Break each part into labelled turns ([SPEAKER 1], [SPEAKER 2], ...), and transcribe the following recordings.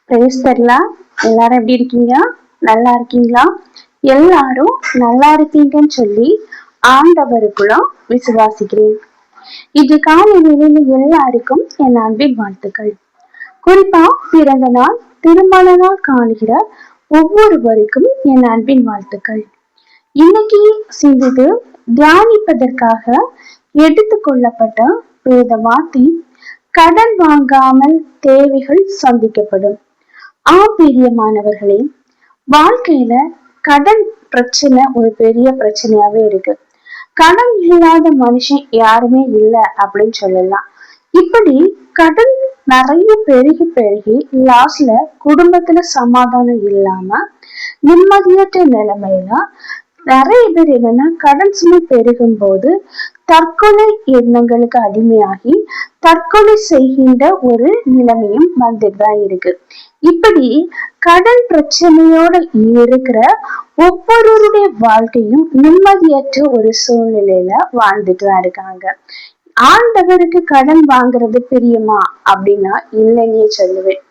[SPEAKER 1] Price தரலாம். எல்லாரும் எப்படி இருக்கீங்க? நல்லா இருக்கீங்களா? எல்லாரும் நல்லா இருப்பீங்கன்னு சொல்லி ஆண்டவருக்குள்ள விசுவாசிக்கிறேன். இது காலை வேளையில எல்லாருக்கும் என் அன்பின் வாழ்த்துக்கள். குறிப்பா பிறந்த நாள், திருமண நாள் காணுகிற ஒவ்வொருவருக்கும் என் அன்பின் வாழ்த்துக்கள். இன்னைக்கு சிறிது தியானிப்பதற்காக எடுத்துக்கொள்ளப்பட்ட வேத வார்த்தை, கடன் வாங்காமல் தேவைகள் சந்திக்கப்படும். பிரியமானவர்களே, வாழ்க்கையில கடன் பிரச்சனை ஒரு பெரிய பிரச்சனையாவே இருக்கு. கடன் இல்லாத மனுஷன் யாருமே இல்லை அப்படின்னு சொல்லலாம். இப்படி கடன் நிறைய பெருகி பெருகி லாஸ்ட்ல குடும்பத்துல சமாதானம் இல்லாம நிம்மதியற்ற நிலைமையில நிறைய பேர் என்னன்னா கடன் சுமை பெருகும் போது தற்கொலை எண்ணங்களுக்கு அடிமையாகி தற்கொலை செய்கின்ற ஒரு நிலைமையும் வந்துட்டு தான் இருக்கு. இப்படி கடன் பிரச்சனையோட இருக்கிற ஒவ்வொருவருடைய வாழ்க்கையும் நிம்மதியற்ற ஒரு சூழ்நிலையில வாழ்ந்துட்டு தான் இருக்காங்க. ஆண்டவருக்கு கடன் வாங்குறது பிரியமா அப்படின்னா இல்லைன்னே சொல்லுவேன்.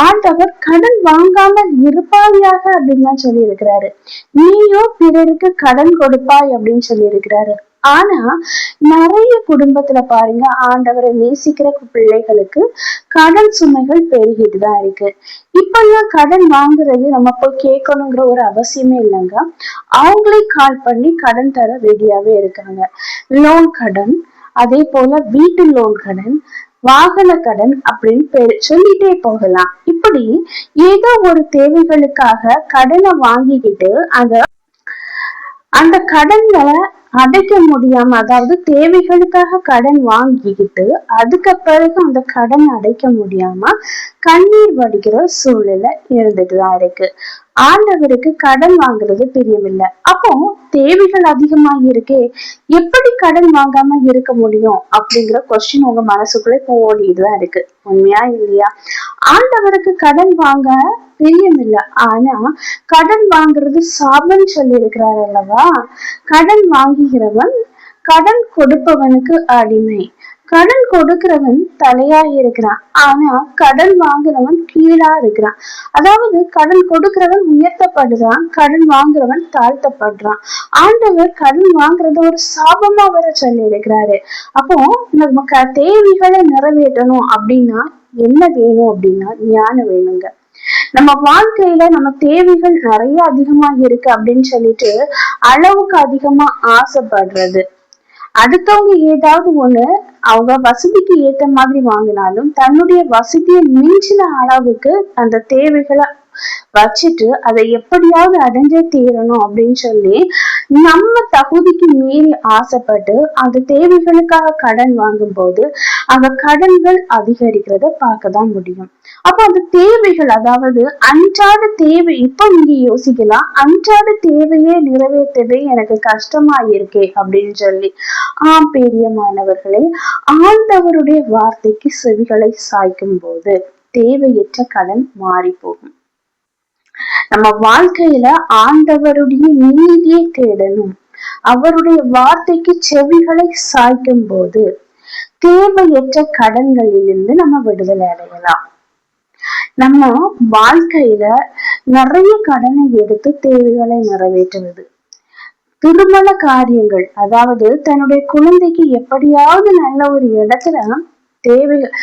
[SPEAKER 1] ஆண்டவர் கடன் வாங்காமல் இருப்பாயாக அப்படின்னு தான் சொல்லி இருக்கிறாரு. நீயோ பிறருக்கு கடன் கொடுப்பாய் அப்படின்னு சொல்லி இருக்கிறாரு. ஆனா நிறைய குடும்பத்துல பாருங்க, ஆண்டவரை நேசிக்கிற பிள்ளைகளுக்கு கடன் சுமைகள் பெருகிட்டு தான் இருக்கு. இப்பெல்லாம் கடன் வாங்குறது நம்ம போய் கேட்கணுங்கிற ஒரு அவசியமே இல்லைங்க. அவங்களே கால் பண்ணி கடன் தர ரெடியாவே இருக்காங்க. லோன் கடன், அதே போல வீட்டு லோன் கடன், வாகன கடன் அப்படின்னு சொல்லிட்டே போகலாம். இப்படி ஏதோ ஒரு தேவைகளுக்காக கடனை வாங்கிக்கிட்டு அந்த கடன்களை அடைக்க முடியாம, அதாவது தேவைகளுக்காக கடன் வாங்கிக்கிட்டு அதுக்கு பிறகு அந்த கடன் அடைக்க முடியாம கண்ணீர் வடிக்கிற சூழ்நிலை இருந்துட்டுதான் இருக்கு. ஆண்டவருக்கு கடன் வாங்குறது பிரியமில்லை. அப்போ தேவைகள் அதிகமா இருக்கே, எப்படி கடன் வாங்காம இருக்க முடியும் அப்படிங்கிற கொஸ்டின் உங்க மனசுக்குள்ள இப்போ ஓடிட்டுதான் இருக்கு. உண்மையா இல்லையா? ஆண்டவருக்கு கடன் வாங்க பிரியமில்லை, ஆனா கடன் வாங்குறது சாபம் சொல்லி இருக்கிறார் அல்லவா? கடன் வாங்குகிறவன் கடன் கொடுப்பவனுக்கு அடிமை. கடன் கொடுக்கிறவன் தலையா இருக்கிறான், ஆனா கடன் வாங்குறவன் கீழா இருக்கிறான். அதாவது கடன் கொடுக்கிறவன் உயர்த்தப்படுறான், கடன் வாங்குறவன் தாழ்த்தப்படுறான். ஆண்டவர் கடன் வாங்குறத ஒரு சாபமா வர சொல்லி இருக்கிறாரு. அப்போ நமக்கு தேவைகளை நிறைவேற்றணும் அப்படின்னா என்ன வேணும் அப்படின்னா ஞானம் வேணுங்க. நம்ம வாழ்க்கையில நம்ம தேவைகள் நிறைய அதிகமா இருக்கு அப்படின்னு சொல்லிட்டு அளவுக்கு அதிகமா ஆசைப்படுறது, அடுத்தவங்க ஏதாவது ஒண்ணு அவங்க வசதிக்கு ஏத்த மாதிரி வாங்கினாலும் தன்னுடைய வசதியை மிஞ்சின அளவுக்கு அந்த தேவைகளை வச்சுட்டு அதை எப்படியாவது அடைஞ்சே தீரணும் அப்படின்னு சொல்லி நம்ம தகுதிக்கு மீறி ஆசைப்பட்டு அந்த தேவைகளுக்காக கடன் வாங்கும் போது அந்த கடன்கள் அதிகரிக்கிறத பார்க்கதான் முடியும். அப்போ அந்த தேவைகள், அதாவது அன்றாட தேவை, இப்போ நீங்க யோசிக்கலாம், அன்றாட தேவையே நிறைவேற்றவே எனக்கு கஷ்டமா இருக்கே அப்படின்னு சொல்லி. பிரியமானவர்களே, ஆண்டவருடைய வார்த்தைக்கு செவிகளை சாய்க்கும் போது தேவையற்ற கடன் மாறி போகும். நம்ம வாழ்க்கையில ஆண்டவருடைய நீதியை தேடணும். அவருடைய வார்த்தைக்கு செவிகளை சாய்க்கும் போது தேவையற்ற கடன்களிலிருந்து நம்ம விடுதலை அடையலாம். நம்ம வாழ்க்கையில நிறைய கடனை எடுத்து தேவைகளை நிறைவேற்றுவது, திருமண காரியங்கள், அதாவது தன்னுடைய குழந்தைக்கு எப்படியாவது நல்ல ஒரு இடத்துல தேவைகள்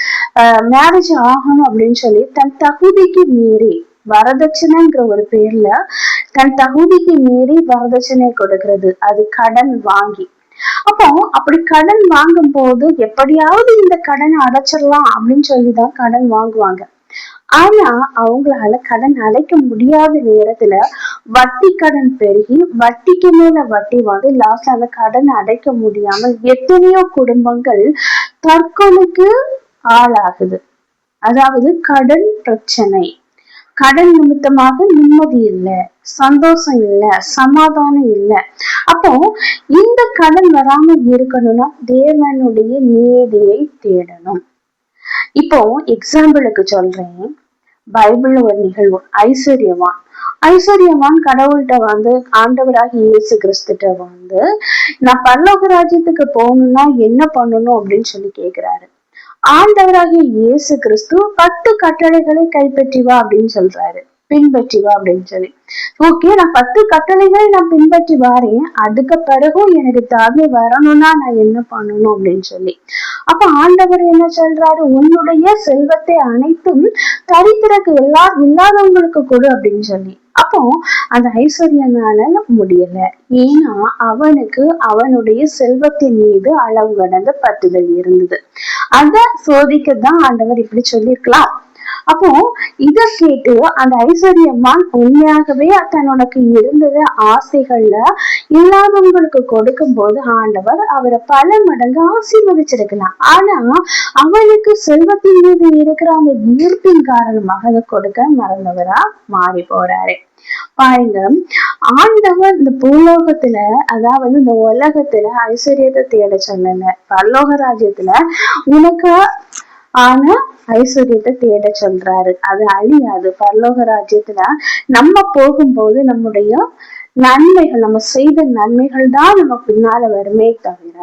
[SPEAKER 1] மேரேஜ் ஆகணும் அப்படின்னு சொல்லி தன் தகுதிக்கு மீறி வரதட்சணைங்கிற ஒரு பேர்ல தன் தகுதிக்கு மீறி வரதட்சணை கொடுக்கிறது, அது கடன் வாங்கி. அப்போ அப்படி கடன் வாங்கும் போது எப்படியாவது இந்த கடனை அடைச்சிடலாம் அப்படின்னு சொல்லிதான் கடன் வாங்குவாங்க. ஆனா அவங்களால கடன் அடைக்க முடியாத நேரத்துல வட்டி கடன் பெருகி வட்டிக்கு மேல வட்டி வாங்கி லாஸ்ட்ல அந்த கடன் அடைக்க முடியாமல் எத்தனையோ குடும்பங்கள் தற்கொலைக்கு ஆளாகுது. அதாவது கடன் பிரச்சனை, கடன் நிமித்தமாக நிம்மதி இல்லை, சந்தோஷம் இல்லை, சமாதானம் இல்லை. அப்போ இந்த கடன் வராம இருக்கணும்னா தேவனுடைய நீதியை தேடணும். இப்போ எக்ஸாம்பிளுக்கு சொல்றேன், பைபிள்ல ஒரு நிகழ்வு. ஐஸ்வர்யவான் கடவுள்கிட்ட ஆண்டவராகி இயேசு கிறிஸ்துட்ட நான் பரலோக ராஜ்யத்துக்கு போகணும்னா என்ன பண்ணணும் அப்படின்னு சொல்லி கேக்குறாரு. ஆண்டவராகிய இயேசு கிறிஸ்து 10 கட்டளைகளை கைப்பற்றி வா அப்படின்னு சொல்றாரு, பின்பற்றி வா அப்படின்னு சொல்லி. ஓகே, நான் 10 கட்டளைகளை நான் பின்பற்றி வாரேன், அதுக்கு பிறகும் எனக்கு தாழ்மை வரணும்னா நான் என்ன பண்ணணும் அப்படின்னு சொல்லி. அப்ப ஆண்டவர் என்ன சொல்றாரு, உன்னுடைய செல்வத்தை அனைத்தும் தரித்திரக்கு இல்லாதவங்களுக்கு கொடு அப்படின்னு சொல்லி. அப்போ அந்த ஐஸ்வர்யனால முடியல, ஏன்னா அவனுக்கு அவனுடைய செல்வத்தின் மீது அளவு கடந்த பற்றுதல் இருந்தது. அத சோதிக்கதான் ஆண்டவர் இப்படி சொல்லியிருக்கலாம். அப்போ இத கேட்டு அந்த ஐஸ்வர்யமான் உண்மையாகவே தனக்கு இருந்தது ஆசைகள்ல இல்லாதவங்களுக்கு கொடுக்கும் போது ஆண்டவர் அவரை பல மடங்கு ஆசீர்வதிச்சிருக்கலாம். ஆனா அவனுக்கு செல்வத்தின் மீது இருக்கிற அந்த ஈர்ப்பின் காரணமாக அதை கொடுக்க மறந்தவரா மாறி போறாரு. பாருங்க, ஆண்டவர் இந்த பூலோகத்துல, அதாவது இந்த உலகத்துல ஐஸ்வர்யத்தை தேட சொல்லல, பரலோக ராஜ்யத்துல உனக்கு ஆனா ஐஸ்வர்யத்தை தேட சொல்றாரு. அது அழியாது. பரலோக ராஜ்யத்துல நம்ம போகும்போது நம்முடைய நன்மைகள், நம்ம செய்த நன்மைகள் தான் நம்ம பின்னால வருமே தவிர,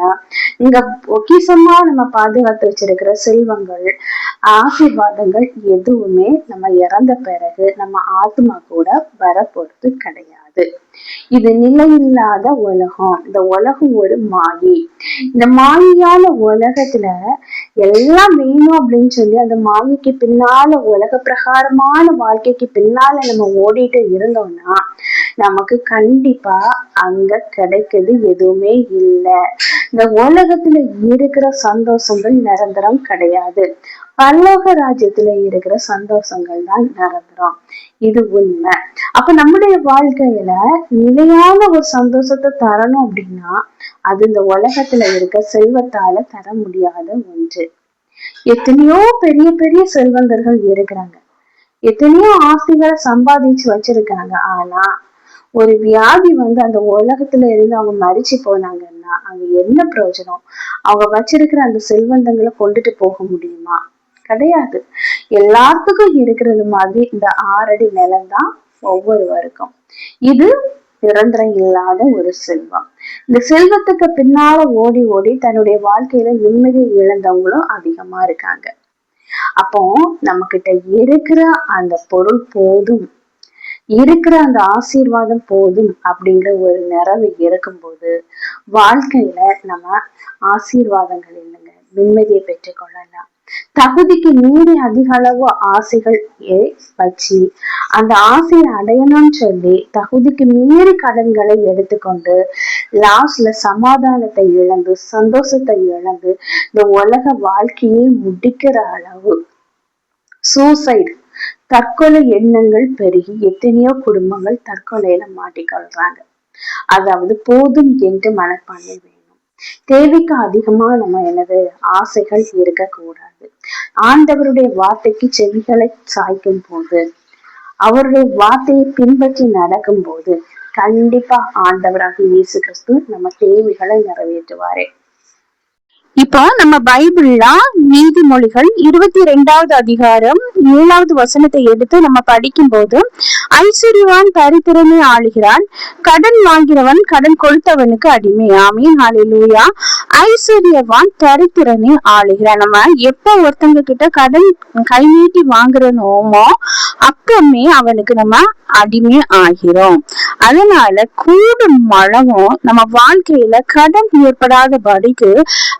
[SPEAKER 1] இங்க பொக்கிஷமா நம்ம பாதுகாத்து வச்சிருக்கிற செல்வங்கள், ஆசீர்வாதங்கள் எதுவுமே நம்ம இறந்த பிறகு நம்ம ஆத்மா கூட வரப்போறது கிடையாது. இது நிலையில்லாத உலகம். இந்த உலகம் ஒரு மாயை. இந்த மாயான உலகத்துல எல்லாம் வேணும் அப்படின்னு சொல்லி அந்த மாயைக்கு பின்னால, உலக பிரகாரமான வாழ்க்கைக்கு பின்னால நம்ம ஓடிட்டு இருந்தோம்னா நமக்கு கண்டிப்பா அங்க கிடைக்கிறது எதுவுமே இல்லை. இந்த உலகத்துல இருக்கிற சந்தோஷங்கள் நிரந்தரம் கிடையாது. பரலோக ராஜ்யத்துல இருக்கிற சந்தோஷங்கள் தான் நிரந்தரம். இது உண்மை. அப்ப நம்முடைய வாழ்க்கையில நிலையான ஒரு சந்தோஷத்தை தரணும் அப்படின்னா அது இந்த உலகத்துல இருக்க செல்வத்தால தர முடியாத ஒன்று. எத்தனையோ பெரிய பெரிய செல்வந்தர்கள் இருக்கிறாங்க, எத்தனையோ ஆசைகளை சம்பாதிச்சு வச்சிருக்காங்க. ஆனா ஒரு வியாதி அந்த உலகத்துல இருந்து அவங்க மறிச்சு போனாங்கன்னா அங்க என்ன பிரயோஜனம்? அவங்க வச்சிருக்கிற அந்த செல்வந்தங்களை கொண்டுட்டு போக முடியுமா? கிடையாது. எல்லாத்துக்கும் இருக்கிறது மாதிரி இந்த 6 அடி நிலம் தான் ஒவ்வொருவருக்கும். இது நிரந்தரம் இல்லாத ஒரு செல்வம். இந்த செல்வத்துக்கு பின்னால ஓடி ஓடி தன்னுடைய வாழ்க்கையில நிம்மதியை இழந்தவங்களும் அதிகமா இருக்காங்க. அப்போ நம்ம கிட்ட இருக்கிற அந்த பொருள் போதும், இருக்கிற அந்த ஆசீர்வாதம் போதும் அப்படிங்கிற ஒரு நிறைவு இருக்கும்போது வாழ்க்கையில நம்ம ஆசீர்வாதங்கள் இல்லைங்க, நிம்மதியை பெற்றுக்கொள்ளலாம். தகுதிக்கு மீறி அதிக அளவு ஆசைகள் வச்சு அந்த ஆசையை அடையணும்னு சொல்லி தகுதிக்கு மீறி கடன்களை எடுத்துக்கொண்டு லாஸ்ட்ல சமாதானத்தை இழந்து சந்தோஷத்தை இழந்து இந்த உலக வாழ்க்கையை முடிக்கிற அளவு சூசைட், தற்கொலை எண்ணங்கள் பெருகி எத்தனையோ குடும்பங்கள் தற்கொலையில மாட்டிக்கொள்றாங்க. அதாவது போதும் என்று மனப்பான்மை வேணும். தேவைக்கு அதிகமா நம்ம ஆசைகள் இருக்கக்கூடாது. ஆண்டவருடைய வார்த்தைக்கு செவிகளை சாய்க்கும் போது, அவருடைய வார்த்தையை பின்பற்றி நடக்கும் போது கண்டிப்பா ஆண்டவராக இயேசு கிறிஸ்து நம்ம தேவைகளை நிறைவேற்றுவாரே. இப்போ நம்ம பைபிள்ல நீதிமொழிகள் 22வது அதிகாரம் 7வது வசனத்தை எடுத்து நம்ம படிக்கும் போது, ஐஸ்வர்யவான் தரித்திரனை ஆளுகிறான், கடன் வாங்கிறவன் கடன் கொடுத்தவனுக்கு அடிமை. ஆமீன், ஹல்லேலூயா. ஐஸ்வர்யவான் தரித்திரனை ஆளுகிறான். நம்ம எப்ப ஒருத்தங்க கிட்ட கடன் கை நீட்டி வாங்குறோமோ அப்பமே அவனுக்கு நம்ம அடிமை ஆகிறோம். அதனால கூடும் மழவும் நம்ம வாழ்க்கையில கடன் ஏற்படாத படிக்கு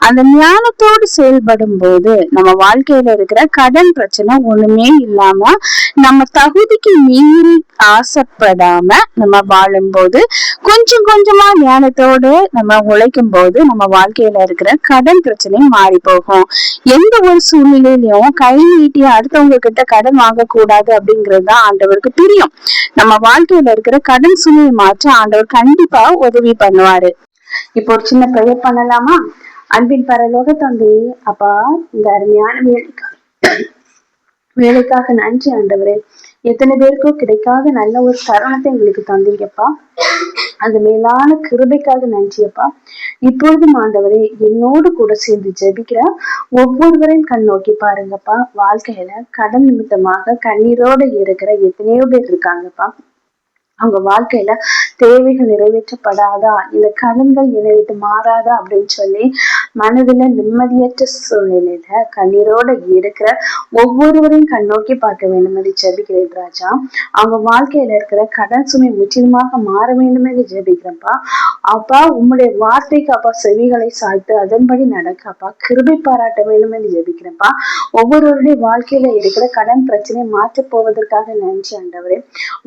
[SPEAKER 1] அந்த ஞானத்தோடு செயல்படும் போது நம்ம வாழ்க்கையில இருக்கிற கடன் பிரச்சனை ஒண்ணுமே இல்லாம நம்ம தகுதிக்கு மீறி ஆசைப்படாம நம்ம வாழும் போது கொஞ்சம் கொஞ்சமா ஞானத்தோடு நம்ம உழைக்கும் போது நம்ம வாழ்க்கையில இருக்கிற கடன் பிரச்சனை மாறி போகும். எந்த ஒரு சூழ்நிலையிலையும் கை நீட்டி அடுத்தவங்க கிட்ட கடன் வாங்க கூடாது அப்படிங்கிறது தான் ஆண்டவருக்கு பிரியம். நம்ம வாழ்க்கையில இருக்கிற கடன் சுமையை மாற்ற ஆண்டவர் கண்டிப்பா உதவி பண்ணுவாரு. இப்போ ஒரு சின்ன ப்ரேயர் பண்ணலாமா? அன்பின் பரலோக தந்தையே, அப்பா, இந்த அருமையான வேலைக்காக நன்றி ஆண்டவரே. எத்தனை பேருக்கும் கிடைக்காத நல்ல ஒரு தருணத்தை எங்களுக்கு தந்தீங்கப்பா. அந்த மேலான கிருபைக்காக நன்றியப்பா. இப்பொழுதும் ஆண்டவரே, என்னோடு கூட சேர்ந்து ஜெபிக்கிற ஒவ்வொருவரையும் கண் நோக்கி பாருங்கப்பா. வாழ்க்கையில கடன் நிமித்தமாக கண்ணீரோடு இருக்கிற எத்தனையோ பேர் இருக்காங்கப்பா. அவங்க வாழ்க்கையில தேவைகள் நிறைவேற்றப்படாதா, இந்த கடன்கள் என்னை விட்டு மாறாதா அப்படின்னு சொல்லி மனதுல நிம்மதியற்ற சூழ்நிலையில கண்ணீரோட இருக்கிற ஒவ்வொருவரையும் கண்ணோக்கி பார்க்க வேண்டும் என்று ஜெபிக்கிறேன் ராஜா. அவங்க வாழ்க்கையில இருக்கிற கடன் சுமை முற்றிலுமாக மாற வேண்டும் என்று ஜெபிக்கிறேன்ப்பா. அப்பா உம்முடைய வார்த்தைக்கு அப்பா செவிகளை சாய்த்து அதன்படி நடக்க அப்பா கிருபை பாராட்ட வேண்டும் என்று ஜெபிக்கிறேன்ப்பா. ஒவ்வொருவருடைய வாழ்க்கையில இருக்கிற கடன் பிரச்சனையை மாற்றப் போவதற்காக நன்றி ஆண்டவரே.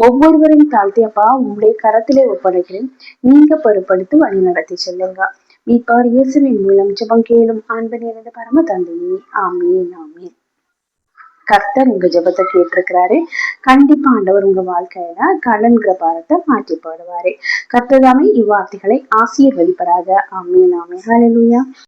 [SPEAKER 1] ஒவ்வொருவரையும் தாழ்த்தி அப்பா உங்களுடைய கரத்திலே ஒப்படைக்கிறேன். நீங்க பொறுப்படுத்தி வழி நடத்தி செல்லுங்க. மீட்பர் இயேசுவின் மூலம் ஜெபம் கேளும் அன்பு நிறைந்த பரம தந்தையே. ஆமீன் ஆமீன். கர்த்தர் உங்க ஜெபத்தை கேட்டிருக்கிறாரு. கண்டிப்பா ஆண்டவர் உங்க வாழ்க்கையில கடன்கிற பாரத்தை மாற்றி போடுவாரு. கர்த்தர் தாமே இவ்வார்த்தைகளை ஆசீர்வதிப்பராக. ஆமீன் ஆமீன். ஹல்லேலூயா.